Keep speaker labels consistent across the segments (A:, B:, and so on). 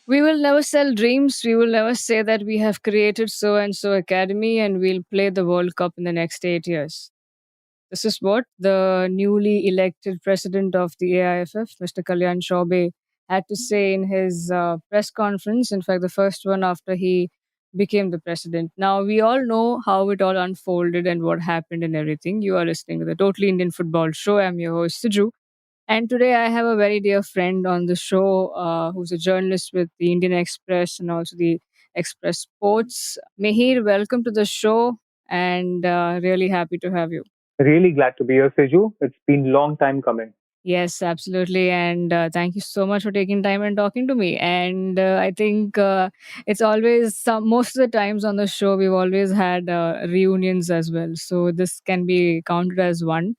A: We will never sell dreams. We will never say that we have created so and so academy and we'll play the World Cup in the next 8 years. This is what the newly elected president of the AIFF, Mr. Kalyan Chaubey, had to say in his press conference. In fact, the first one after he became the president. Now, we all know how it all unfolded and what happened and everything. You are listening to the Totally Indian Football Show. I'm your host, Siju. And today I have a very dear friend on the show who's a journalist with the Indian Express and also the Express Sports. Mihir, welcome to the show and really happy to have you.
B: Really glad to be here, Seju. It's been long time coming.
A: Yes, absolutely. And thank you so much for taking time and talking to me. And I think it's always most of the times on the show, we've always had reunions as well. So this can be counted as one.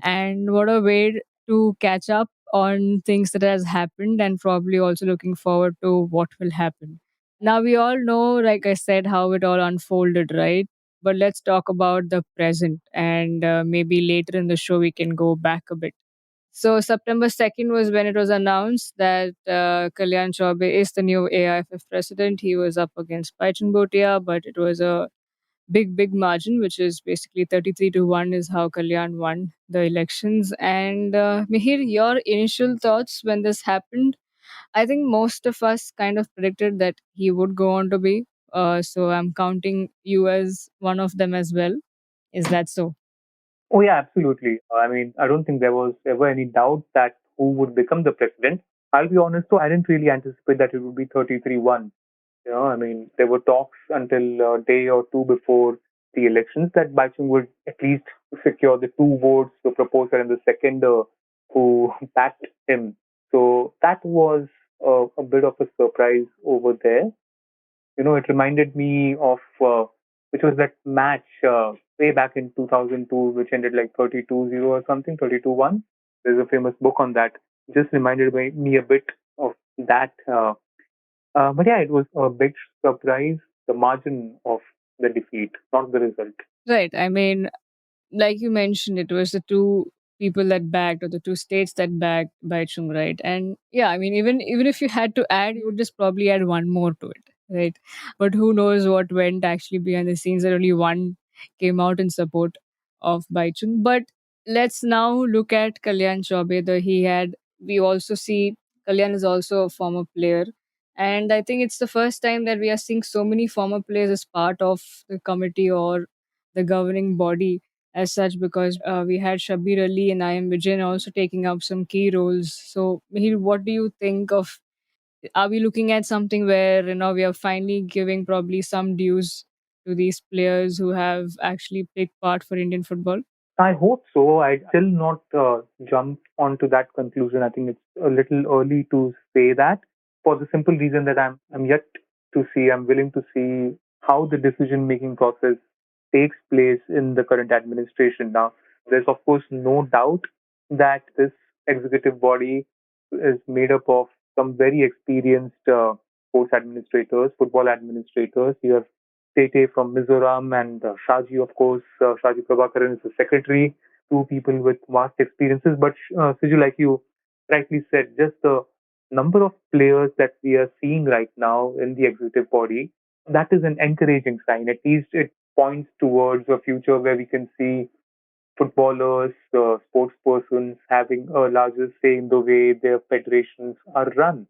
A: And what a way to catch up on things that has happened and probably also looking forward to what will happen. Now, we all know, like I said, how it all unfolded, right? But let's talk about the present. And maybe later in the show, we can go back a bit. So September 2nd was when it was announced that Kalyan Chaubey is the new AIFF president. He was up against Baichung Bhotia, but it was a big margin, which is basically 33 to 1 is how Kalyan won the elections. And Mihir, your initial thoughts when this happened? I think most of us kind of predicted that he would go on to be. So I'm counting you as one of them as well. Is that so?
B: Oh, yeah, absolutely. I mean, I don't think there was ever any doubt that who would become the president. I'll be honest, though, I didn't really anticipate that it would be 33-1. I mean, there were talks until a day or two before the elections that Baichung would at least secure the two votes, the proposer and the second who backed him. So that was a bit of a surprise over there. It reminded me of which was that match way back in 2002, which ended like 32-0 or something, 32-1. There's a famous book on that. Just reminded me a bit of that. But yeah, it was a big surprise, the margin of the defeat, not the result.
A: Right. I mean, like you mentioned, it was the two people that backed or the two states that backed Baichung, right? And yeah, I mean, even if you had to add, you would just probably add one more to it, right? But who knows what went actually behind the scenes? That only one came out in support of Baichung. But let's now look at Kalyan Chaubey. We also see Kalyan is also a former player. And I think it's the first time that we are seeing so many former players as part of the committee or the governing body as such because we had Shabbir Ali and IM Vijayan also taking up some key roles. So, Mihir, what do you think of? Are we looking at something where we are finally giving probably some dues to these players who have actually played part for Indian football?
B: I hope so. I still not jump onto that conclusion. I think it's a little early to say that for the simple reason that I'm yet to see. I'm willing to see how the decision making process takes place in the current administration. Now, there's of course no doubt that this executive body is made up of some very experienced sports administrators, football administrators. You have Tete from Mizoram and Shaji, of course. Shaji Prabhakaran is the secretary. Two people with vast experiences. But Siju, like you rightly said, just the number of players that we are seeing right now in the executive body, that is an encouraging sign. At least it points towards a future where we can see footballers, sports persons having a larger say in the way their federations are run.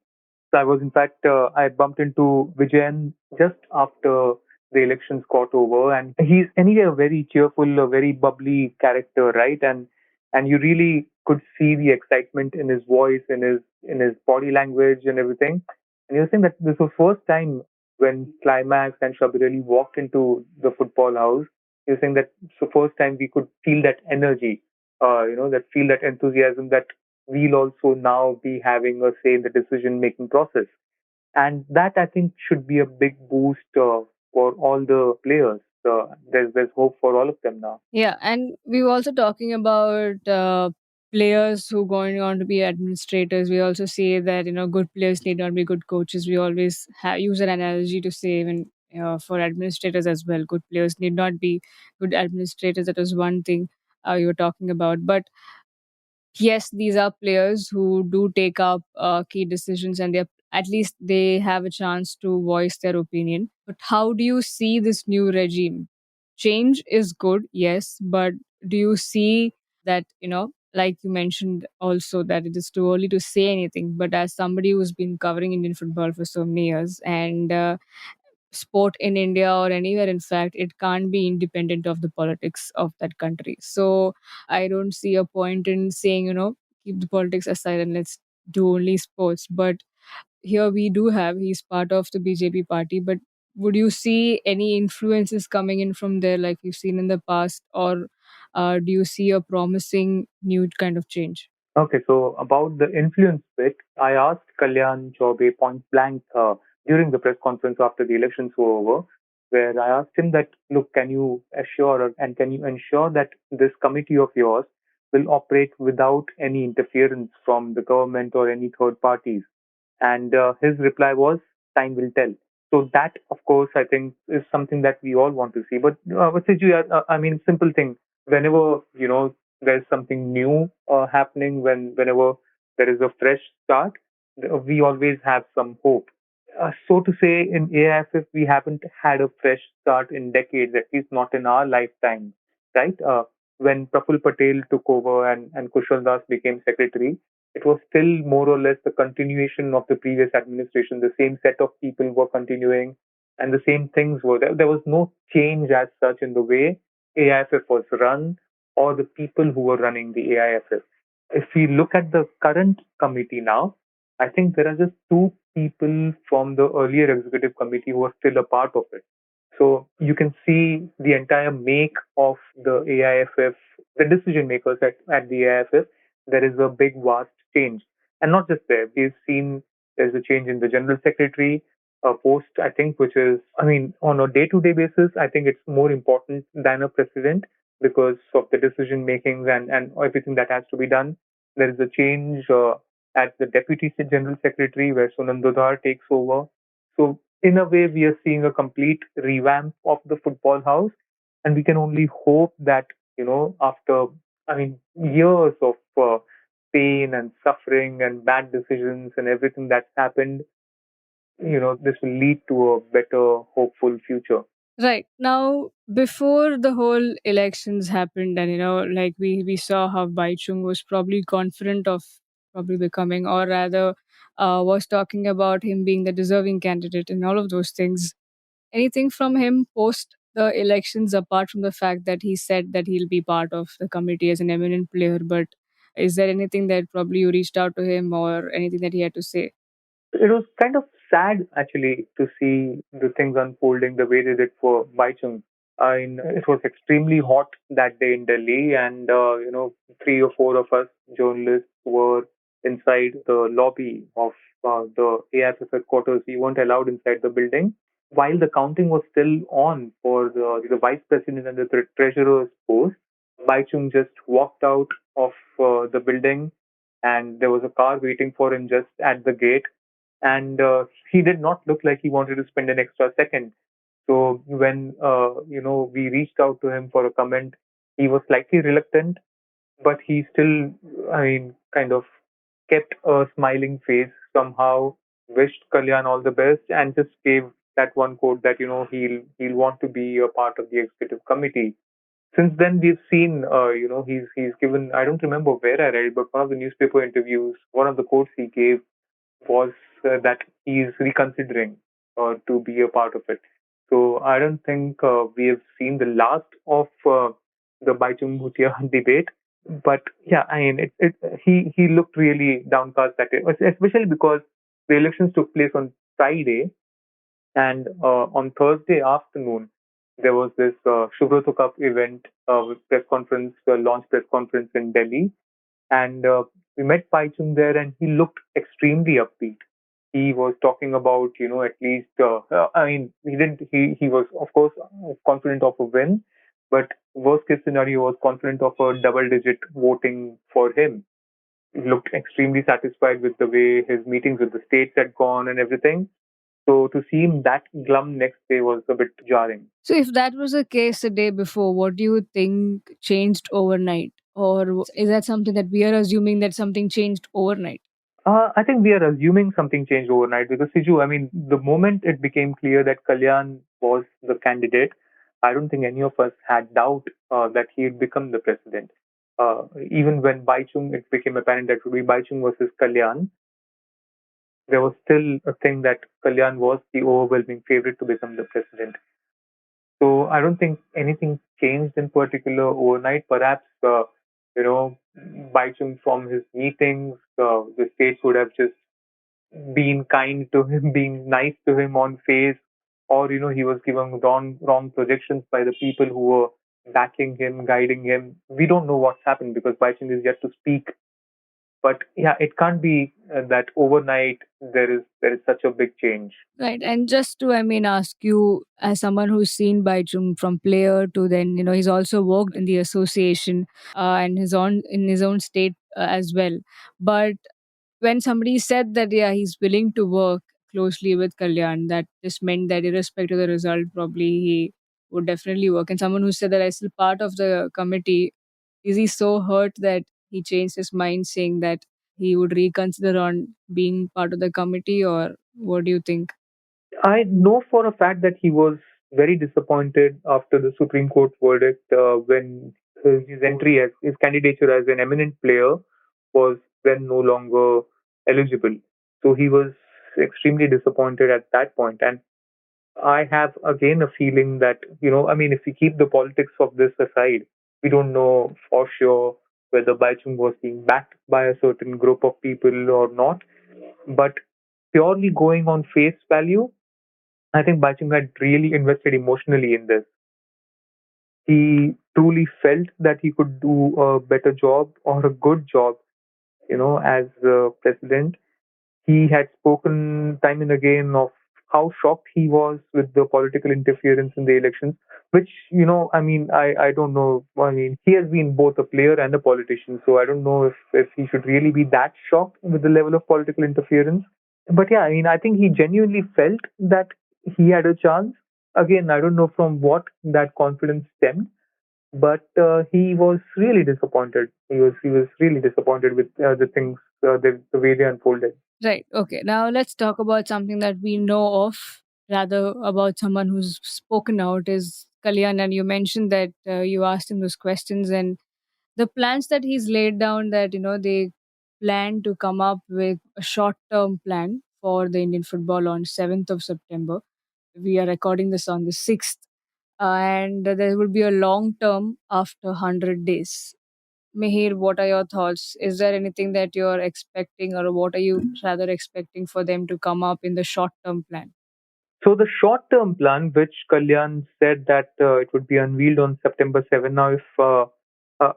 B: So I was, in fact, I bumped into Vijayan just after the elections got over, and he's anyway a very cheerful, a very bubbly character, right? And you really could see the excitement in his voice, in his body language, and everything. And you're saying that this was the first time when Climax and Shabbir Ali walked into the football house. You're saying that it's the first time we could feel that energy, that feel that enthusiasm that we'll also now be having a say in the decision making process. And that I think should be a big boost for all the players. There's hope for all of them now.
A: Yeah, and we were also talking about players who going on to be administrators. We also say that good players need not be good coaches. We always use an analogy to say even for administrators as well, good players need not be good administrators. That was one thing you were talking about, but yes, these are players who do take up key decisions and they're at least they have a chance to voice their opinion. But how do you see this new regime? Change is good, yes, but do you see that, like you mentioned also, that it is too early to say anything, but as somebody who's been covering Indian football for so many years, and sport in India or anywhere, in fact, it can't be independent of the politics of that country. So I don't see a point in saying, keep the politics aside and let's do only sports. But here we do have, he's part of the BJP party, but would you see any influences coming in from there like you've seen in the past, or do you see a promising new kind of change?
B: Okay, so about the influence bit, I asked Kalyan Chaubey point blank during the press conference after the elections were over, where I asked him that, look, can you assure and can you ensure that this committee of yours will operate without any interference from the government or any third parties? And his reply was, time will tell. So that, of course, I think is something that we all want to see. But Vasiji, I mean, simple thing. Whenever there's something new happening, whenever there is a fresh start, we always have some hope. So to say, in AIFF, we haven't had a fresh start in decades, at least not in our lifetime, right? When Praful Patel took over and Kushal Das became secretary, it was still more or less the continuation of the previous administration. The same set of people were continuing, and the same things were there. There was no change as such in the way AIFF was run or the people who were running the AIFF. If we look at the current committee now, I think there are just two people from the earlier executive committee who are still a part of it. So you can see the entire make of the AIFF, the decision makers at the AIFF. There is a big, vast change. And not just there, we've seen there's a change in the general secretary post, I think, which is, I mean, on a day to day basis, I think it's more important than a president because of the decision making and everything that has to be done. There is a change at the deputy general secretary where Sunand Dodhar takes over. So in a way, we are seeing a complete revamp of the football house, and we can only hope that after years of pain and suffering and bad decisions and everything that's happened, this will lead to a better, hopeful future.
A: Right. Now, before the whole elections happened, and like we saw how Bai Chung was probably confident of probably becoming, or rather, was talking about him being the deserving candidate and all of those things. Anything from him post the elections, apart from the fact that he said that he'll be part of the committee as an eminent player, but is there anything that probably you reached out to him or anything that he had to say?
B: It was kind of sad actually to see the things unfolding the way they did for Baichung. I mean, it was extremely hot that day in Delhi, and three or four of us journalists were inside the lobby of the AIFF headquarters. We weren't allowed inside the building. While the counting was still on for the vice president and the treasurer's post, Baichung just walked out of the building, and there was a car waiting for him just at the gate, and he did not look like he wanted to spend an extra second. So when we reached out to him for a comment, he was slightly reluctant, but he still, I mean, kind of kept a smiling face. Somehow wished Kalyan all the best and just gave that one quote that he'll want to be a part of the executive committee. Since then, we've seen, he's given. I don't remember where I read, but one of the newspaper interviews, one of the quotes he gave was that he is reconsidering to be a part of it. So I don't think we have seen the last of the Baichung Bhutia debate. But yeah, I mean, he looked really downcast that day, especially because the elections took place on Friday, and on Thursday afternoon there was this Shubhrato Cup event with press conference, launch press conference in Delhi, and we met Pai Chung there, and he looked extremely upbeat. He was talking about, at least, I mean, he didn't, he was, of course, confident of a win, but worst case scenario was confident of a double digit voting for him. He looked extremely satisfied with the way his meetings with the states had gone and everything. So to see him that glum next day was a bit jarring.
A: So, if that was the case the day before, what do you think changed overnight? Or is that something that we are assuming that something changed overnight?
B: I think we are assuming something changed overnight because Siju, I mean, the moment it became clear that Kalyan was the candidate, I don't think any of us had doubt that he'd become the president. Even when Baichung, it became apparent that it would be Baichung versus Kalyan, there was still a thing that Kalyan was the overwhelming favorite to become the president. So I don't think anything changed in particular overnight. Perhaps, you know, Baichung from his meetings, the states would have just been kind to him, being nice to him on face, or he was given wrong projections by the people who were backing him, guiding him. We don't know what's happened because Baichung is yet to speak. But yeah, it can't be that overnight there is such a big change.
A: Right. And just to, I mean, ask you, as someone who's seen Baichung from player to then, he's also worked in the association and his own in his own state as well. But when somebody said that, yeah, he's willing to work closely with Kalyan, that just meant that irrespective of the result, probably he would definitely work. And someone who said that I'm still part of the committee, is he so hurt that he changed his mind, saying that he would reconsider on being part of the committee, or what do you think?
B: I know for a fact that he was very disappointed after the Supreme Court verdict when his entry as his candidature as an eminent player was then no longer eligible. So he was extremely disappointed at that point. And I have again a feeling that, I mean, if we keep the politics of this aside, we don't know for sure whether Baichung was being backed by a certain group of people or not. But purely going on face value, I think Bachung had really invested emotionally in this. He truly felt that he could do a better job or a good job, as president. He had spoken time and again of how shocked he was with the political interference in the elections, which, I mean, I don't know. I mean, he has been both a player and a politician, so I don't know if he should really be that shocked with the level of political interference. But yeah, I mean, I think he genuinely felt that he had a chance. Again, I don't know from what that confidence stemmed, but he was really disappointed. He was really disappointed with the things, the way they unfolded.
A: Right. Okay. Now let's talk about something that we know of, rather about someone who's spoken out is Kalyan. And you mentioned that you asked him those questions and the plans that he's laid down, that, they plan to come up with a short term plan for the Indian football on 7th of September. We are recording this on the 6th. And there will be a long term after 100 days. Mihir, what are your thoughts? Is there anything that you're expecting, or what are you rather expecting for them to come up in the short term plan?
B: So the short-term plan, which Kalyan said that it would be unveiled on September 7. Now, if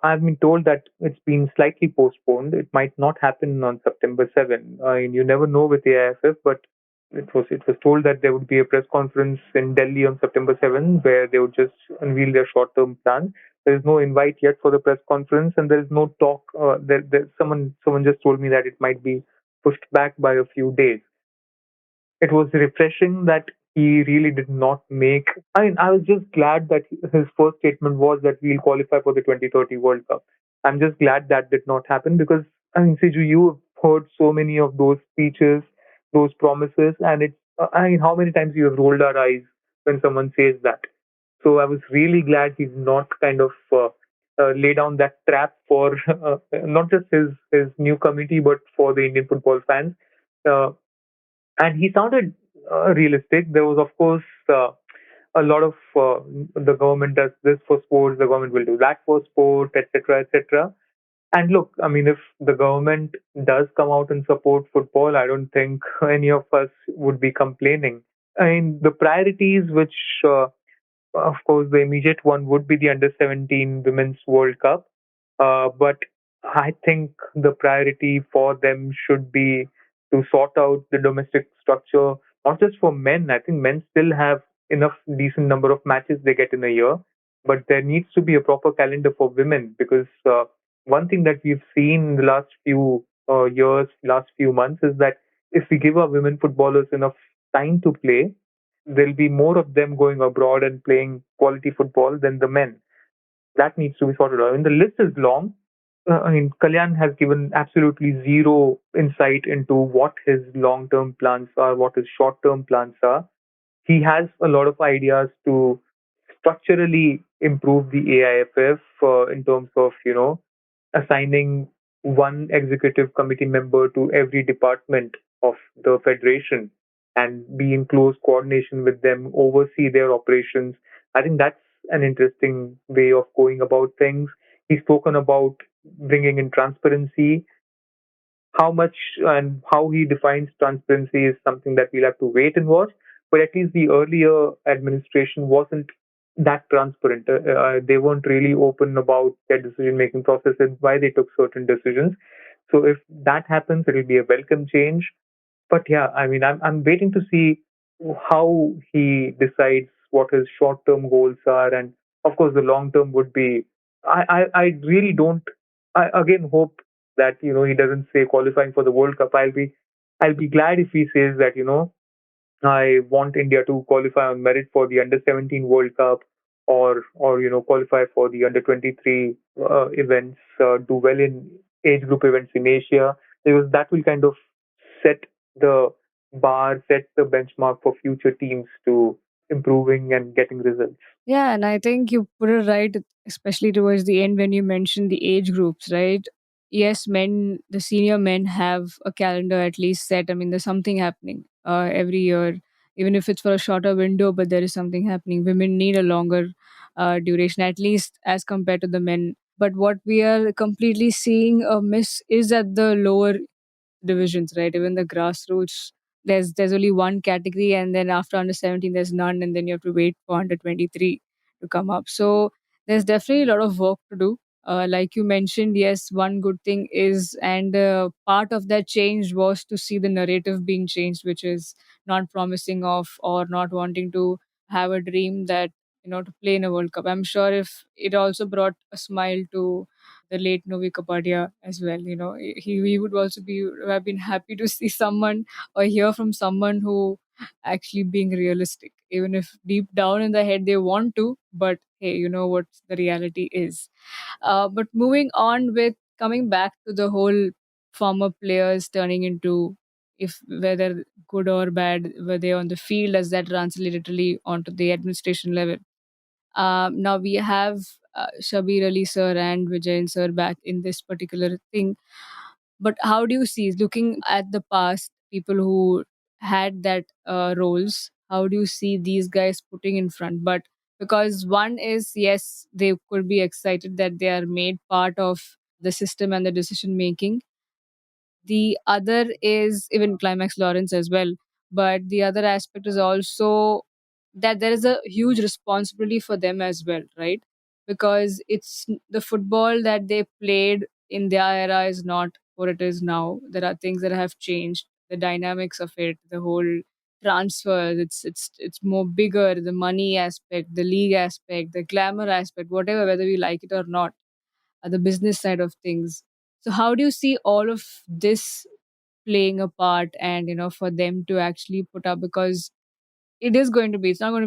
B: I've been told that it's been slightly postponed, it might not happen on September 7. I mean, you never know with the AIFF, but it was told that there would be a press conference in Delhi on September 7, where they would just unveil their short-term plan. There is no invite yet for the press conference, and there is no talk. Someone just told me that it might be pushed back by a few days. It was refreshing that he really did not make. I mean, I was just glad that his first statement was that we'll qualify for the 2030 World Cup. I'm just glad that did not happen because, I mean, Siju, you've heard so many of those speeches, those promises, and I mean, how many times you have rolled our eyes when someone says that. So I was really glad he's not kind of lay down that trap for not just his new committee, but for the Indian football fans. Uh, and he sounded realistic. There was, of course, a lot of the government does this for sports, the government will do that for sport, etc., etc. And look, I mean, if the government does come out and support football, I don't think any of us would be complaining. I mean, the priorities which of course, the immediate one would be the Under 17 Women's World Cup. But I think the priority for them should be to sort out the domestic structure, not just for men. I think men still have enough decent number of matches they get in a year, but there needs to be a proper calendar for women because one thing that we've seen in the last few years, last few months is that if we give our women footballers enough time to play, there'll be more of them going abroad and playing quality football than the men. That needs to be sorted out. I mean, the list is long. I mean, Kalyan has given absolutely zero insight into what his long-term plans are, what his short-term plans are. He has a lot of ideas to structurally improve the AIFF in terms of, assigning one executive committee member to every department of the federation and be in close coordination with them, oversee their operations. I think that's an interesting way of going about things. He's spoken about bringing in transparency. How much and how he defines transparency is something that we'll have to wait and watch. But at least the earlier administration wasn't that transparent. They weren't really open about their decision making process and why they took certain decisions. So if that happens, it'll be a welcome change. But yeah, I mean, I'm waiting to see how he decides what his short term goals are, and of course, the long term would be. I really don't. I again hope that he doesn't say qualifying for the World Cup. I'll be glad if he says that I want India to qualify on merit for the under 17 World Cup, or qualify for the under 23 events, do well in age group events in Asia, because that will kind of set the bar, set the benchmark for future teams to improving and getting results.
A: Yeah, and I think you put it right, especially towards the end when you mentioned the age groups, right? Yes, men, the senior men have a calendar at least set. I mean, there's something happening every year, even if it's for a shorter window, but there is something happening. Women need a longer duration, at least as compared to the men. But what we are completely seeing a miss is at the lower divisions, right? Even the grassroots, there's only one category, and then after under 17, there's none, and then you have to wait for under 23 to come up. So there's definitely a lot of work to do. Like you mentioned, yes, one good thing is, and part of that change was to see the narrative being changed, which is not promising of or not wanting to have a dream that to play in a World Cup. I'm sure if it also brought a smile to the late Novi Kapadia as well. He would also be have been happy to see someone or hear from someone who actually being realistic, even if deep down in the head they want to. But hey, you know what the reality is. But moving on with coming back to the whole former players turning into if whether good or bad, were they on the field, as that translate literally onto the administration level. Now we have Shabbir Ali sir and Vijayan sir back in this particular thing. But how do you see, looking at the past, people who had that roles, how do you see these guys putting in front? But because one is, yes, they could be excited that they are made part of the system and the decision making. The other is even Climax Lawrence as well. But the other aspect is also that there is a huge responsibility for them as well, right? Because it's the football that they played in their era is not what it is now. There are things that have changed, the dynamics of it, the whole transfers. It's more bigger, the money aspect, the league aspect, the glamour aspect, whatever, whether we like it or not, the business side of things. So how do you see all of this playing a part, and for them to actually put up, because it's not going to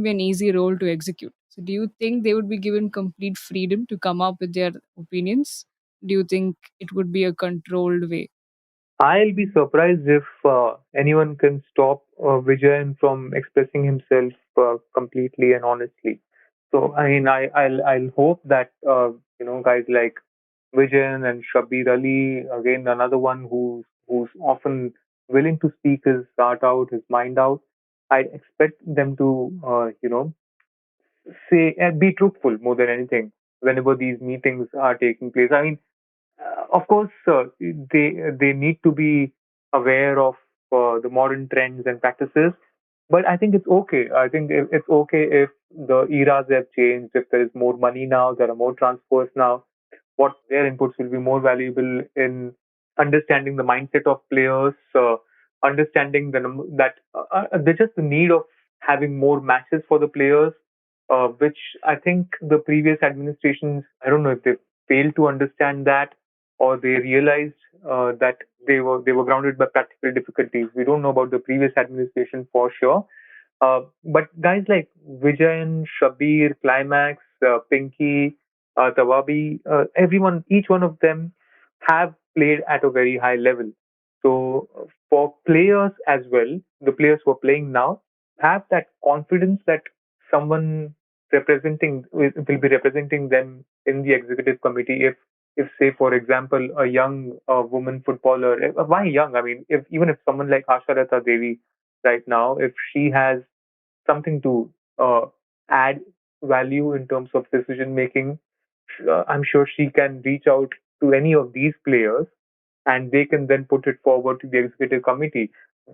A: be an easy role to execute. So do you think they would be given complete freedom to come up with their opinions? Do you think it would be a controlled way?
B: I'll be surprised if anyone can stop Vijayan from expressing himself completely and honestly. So I mean, I'll hope that guys like Vijayan and Shabbir Ali, again another one who's often willing to speak his heart out, his mind out. I expect them to say and be truthful more than anything whenever these meetings are taking place. I mean, of course, they need to be aware of the modern trends and practices. But I think it's okay. I think it's okay if the eras have changed. If there is more money now, there are more transfers now. What their inputs will be more valuable in understanding the mindset of players, understanding there's just the need of having more matches for the players, which I think the previous administrations, I don't know if they failed to understand that, or they realized that they were grounded by practical difficulties. We don't know about the previous administration for sure. But guys like Vijayan, Shabir, Climax, Pinky, Tawabi, everyone, each one of them, have played at a very high level. So for players as well, the players who are playing now have that confidence that someone will be representing them in the executive committee. If say for example a young woman footballer, why young? I mean, if even if someone like Asharata Devi right now, if she has something to add value in terms of decision making, I'm sure she can reach out to any of these players and they can then put it forward to the executive committee.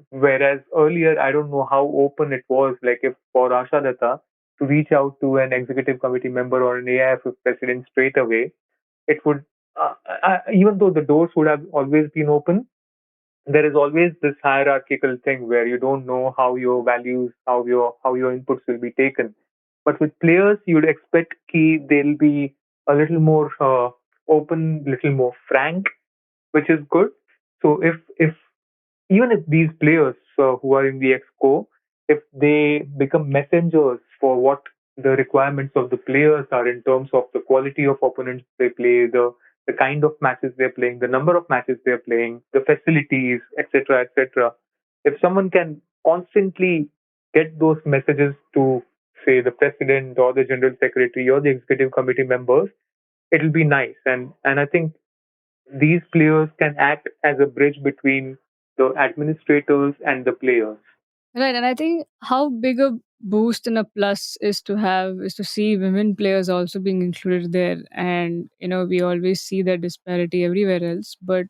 B: Whereas earlier, I don't know how open it was, like if for Asha Datta to reach out to an executive committee member or an AIFF president straight away, it would, even though the doors would have always been open, there is always this hierarchical thing where you don't know how your values, how your inputs will be taken. But with players, you'd expect they'll be a little more open, little more frank, which is good. So if even if these players who are in the exco, if they become messengers for what the requirements of the players are in terms of the quality of opponents they play, the kind of matches they're playing, the number of matches they're playing, the facilities, etc., etc. If someone can constantly get those messages to, say, the president or the general secretary or the executive committee members, it'll be nice. And I think these players can act as a bridge between the administrators and the players.
A: Right, and I think how big a boost and a plus is to see women players also being included there, and we always see that disparity everywhere else. But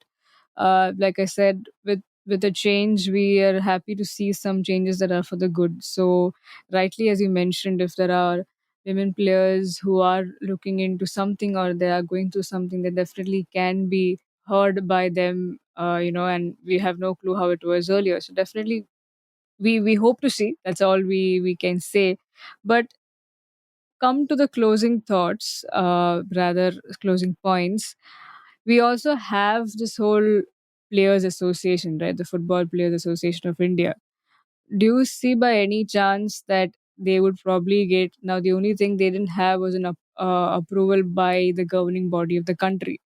A: like I said, with the change, we are happy to see some changes that are for the good. So, rightly as you mentioned, if there are women players who are looking into something or they are going through something, that definitely can be heard by them. And we have no clue how it was earlier. So definitely we hope to see. That's all we can say. But come to the closing thoughts, rather closing points. We also have this whole players association, right? The Football Players Association of India. Do you see by any chance that they would probably get, now the only thing they didn't have was an approval by the governing body of the country?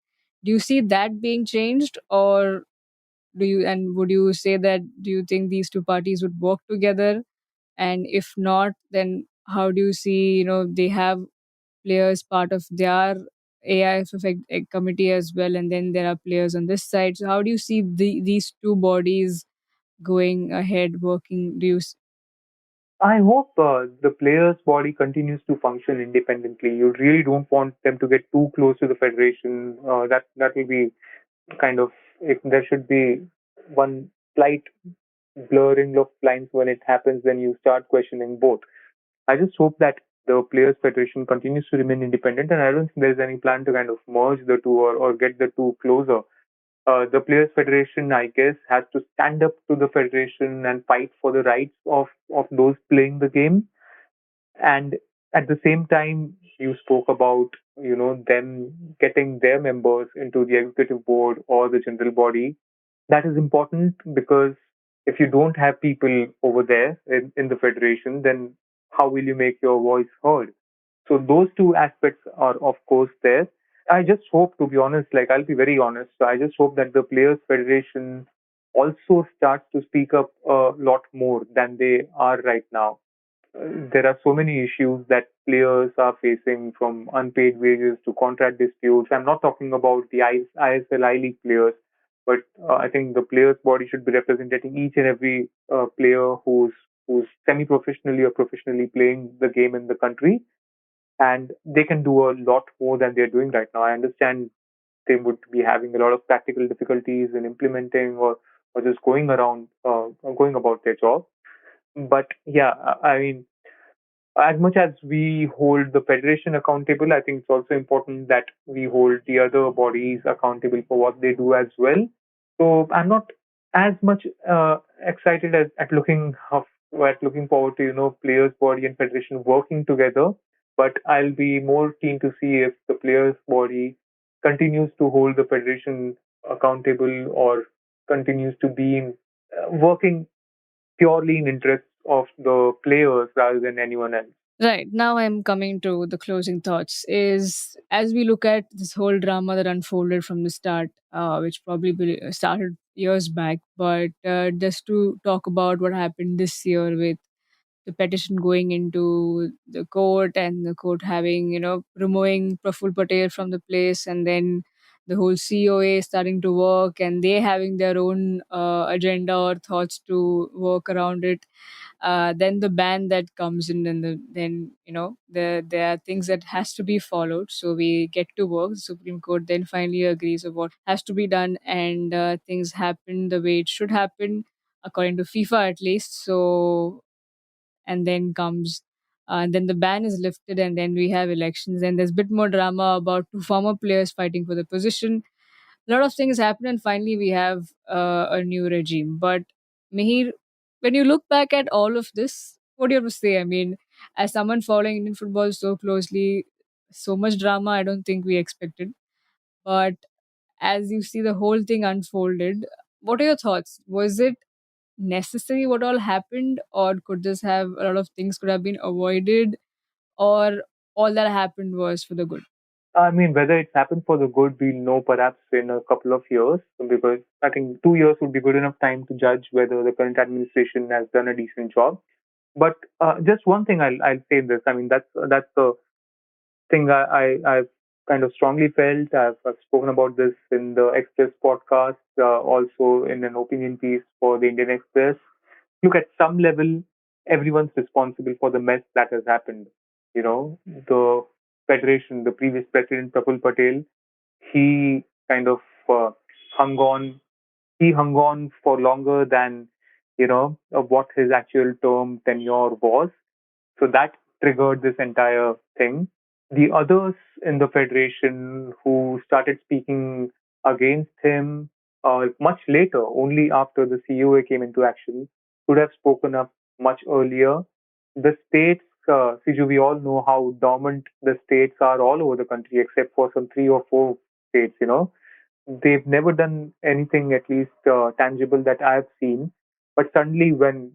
A: Do you see that being changed, or would you say that, do you think these two parties would work together? And if not, then how do you see, they have players part of their AIFF committee as well, and then there are players on this side. So how do you see these two bodies going ahead working?
B: I hope the players' body continues to function independently. You really don't want them to get too close to the federation. That will be kind of, if there should be one slight blurring of lines when it happens, then you start questioning both. I just hope that the Players Federation continues to remain independent, and I don't think there's any plan to kind of merge the two or get the two closer. The Players Federation, I guess, has to stand up to the federation and fight for the rights of those playing the game. And at the same time, you spoke about them getting their members into the executive board or the general body. That is important because if you don't have people over there in the federation, then how will you make your voice heard? So those two aspects are of course there. I just hope, to be honest, like I'll be very honest, I just hope that the Players Federation also starts to speak up a lot more than they are right now. There are so many issues that players are facing, from unpaid wages to contract disputes. I'm not talking about the ISL I League players, but I think the players' body should be representing each and every player who's semi-professionally or professionally playing the game in the country, and they can do a lot more than they're doing right now. I understand they would be having a lot of practical difficulties in implementing or just going about their job. But yeah, I mean, as much as we hold the federation accountable, I think it's also important that we hold the other bodies accountable for what they do as well. So I'm not as much excited at looking forward to players body and federation working together, but I'll be more keen to see if the players body continues to hold the federation accountable or continues to be working purely in interest of the players rather than anyone else.
A: Right. Now I'm coming to the closing thoughts. Is as we look at this whole drama that unfolded from the start, which probably started years back, but just to talk about what happened this year with the petition going into the court and the court having, removing Praful Patel from the place, and then the whole COA starting to work and they having their own agenda or thoughts to work around it. Then the ban that comes in, and then there are things that has to be followed. So we get to work. The Supreme Court then finally agrees of what has to be done, and things happen the way it should happen according to FIFA at least. So and then comes and then the ban is lifted, and then we have elections, and there's a bit more drama about two former players fighting for the position. A lot of things happen, and finally we have a new regime. But Mihir, when you look back at all of this, what do you have to say? I mean, as someone following Indian football so closely, so much drama I don't think we expected. But as you see the whole thing unfolded, what are your thoughts? Was it necessary what all happened, or could this have a lot of things could have been avoided, or all that happened was for the good?
B: I mean, whether it's happened for the good, we'll know perhaps in a couple of years, because I think 2 years would be good enough time to judge whether the current administration has done a decent job. But just one thing I'll say in this. I mean, that's the thing I've kind of strongly felt. I've spoken about this in the Express podcast, also in an opinion piece for the Indian Express. Look, at some level, everyone's responsible for the mess that has happened. The federation, the previous president, Praful Patel, he kind of uh, hung on. He hung on for longer than, what his actual term tenure was. So that triggered this entire thing. The others in the federation who started speaking against him much later, only after the COA came into action, could have spoken up much earlier. The states, Siju, we all know how dormant the states are all over the country, except for some 3 or 4 states. They've never done anything at least tangible that I've seen. But suddenly, when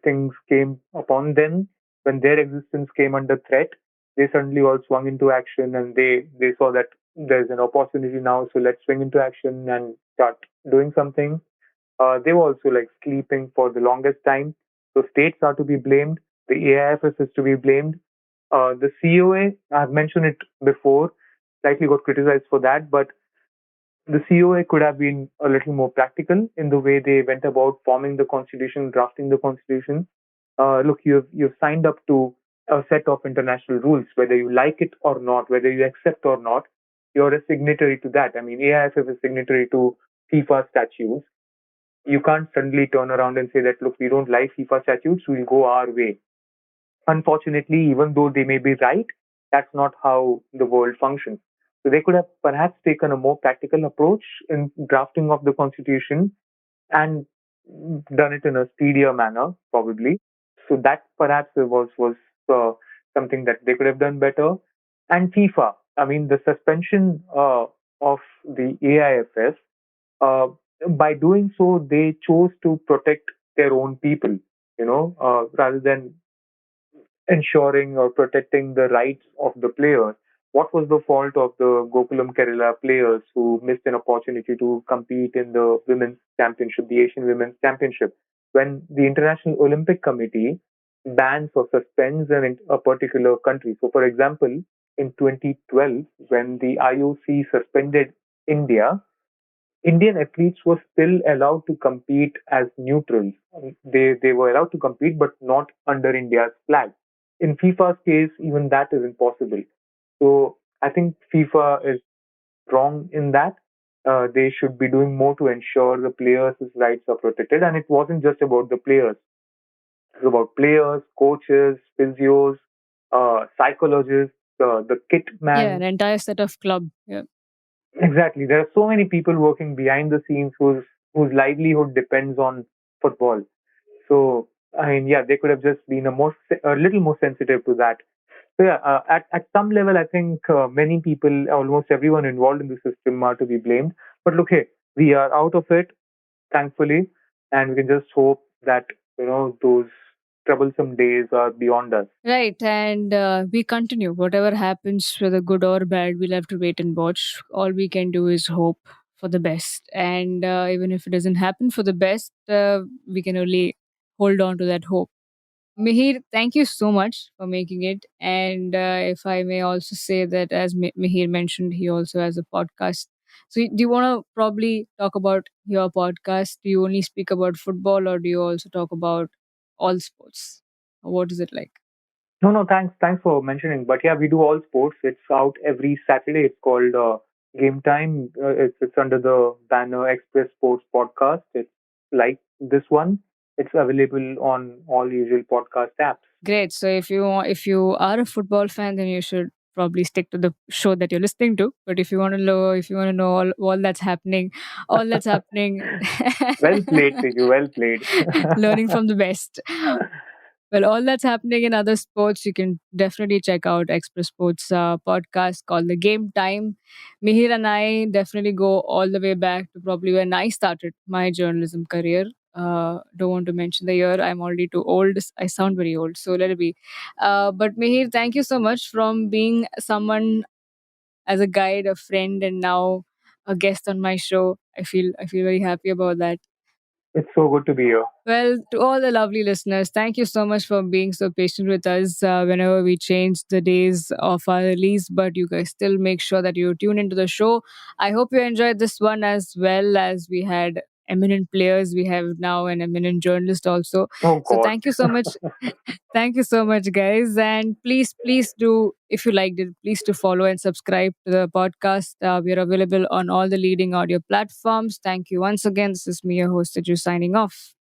B: things came upon them, when their existence came under threat, they suddenly all swung into action, and they saw that there's an opportunity now, so let's swing into action and start doing something. They were also like sleeping for the longest time. So states are to be blamed. The AIFF is to be blamed. The COA, I've mentioned it before, slightly got criticized for that, but the COA could have been a little more practical in the way they went about forming the constitution, drafting the constitution. Look, you've signed up to a set of international rules, whether you like it or not, whether you accept or not. You're a signatory to that. I mean, AIFF is signatory to FIFA statutes. You can't suddenly turn around and say that, look, we don't like FIFA statutes, we'll go our way. Unfortunately, even though they may be right, that's not how the world functions. So they could have perhaps taken a more practical approach in drafting of the constitution and done it in a speedier manner, probably. So that perhaps was uh, something that they could have done better. And FIFA, I mean, the suspension of the AIFF, uh, by doing so, they chose to protect their own people, rather than ensuring or protecting the rights of the players. What was the fault of the Gokulam Kerala players who missed an opportunity to compete in the women's championship, the Asian Women's Championship, when the International Olympic Committee bans or suspends a particular country? So, for example, in 2012, when the IOC suspended India, Indian athletes were still allowed to compete as neutrals. They were allowed to compete, but not under India's flag. In FIFA's case, even that is impossible. So I think FIFA is wrong in that. They should be doing more to ensure the players' rights are protected. And it wasn't just about the players. It was about players, coaches, physios, psychologists, the kit
A: Yeah, an
B: man.
A: entire set of club. Yeah.
B: Exactly. There are so many people working behind the scenes whose livelihood depends on football. So I mean, yeah, they could have just been a little more sensitive to that. So yeah, at some level, I think many people, almost everyone involved in the system, are to be blamed. But look, hey, we are out of it, thankfully, and we can just hope that those troublesome days are beyond us.
A: Right, and we continue. Whatever happens, whether good or bad, we'll have to wait and watch. All we can do is hope for the best. And even if it doesn't happen for the best, we can only hold on to that hope. Mihir, thank you so much for making it. And if I may also say that, as Mihir mentioned, he also has a podcast. So, do you want to probably talk about your podcast? Do you only speak about football, or do you also talk about all sports? What is it like?
B: No, no, thanks for mentioning. But yeah, we do all sports. It's out every Saturday. It's called Game Time. It's under the banner Express Sports Podcast. It's like this one. It's available on all usual podcast apps.
A: Great. So if you are a football fan, then you should probably stick to the show that you're listening to. But if you want to know all that's happening,
B: Well played, Teju. Well played.
A: learning from the best. Well, all that's happening in other sports, you can definitely check out Express Sports podcast called The Game Time. Mihir and I definitely go all the way back to probably when I started my journalism career. Don't want to mention the year. I'm already too old. I sound very old, so let it be. But Mihir, thank you so much from being someone as a guide, a friend, and now a guest on my show. I feel very happy about that.
B: It's so good to be here.
A: Well, to all the lovely listeners, thank you so much for being so patient with us whenever we change the days of our release. But you guys still make sure that you tune into the show. I hope you enjoyed this one as well, as we had eminent players. We have now an eminent journalist also.
B: Oh
A: So
B: God.
A: thank you so much. Thank you so much, guys. And please do, if you liked it, please do follow and subscribe to the podcast. We are available on all the leading audio platforms. Thank you once again. This is me, your host, Siju, signing off.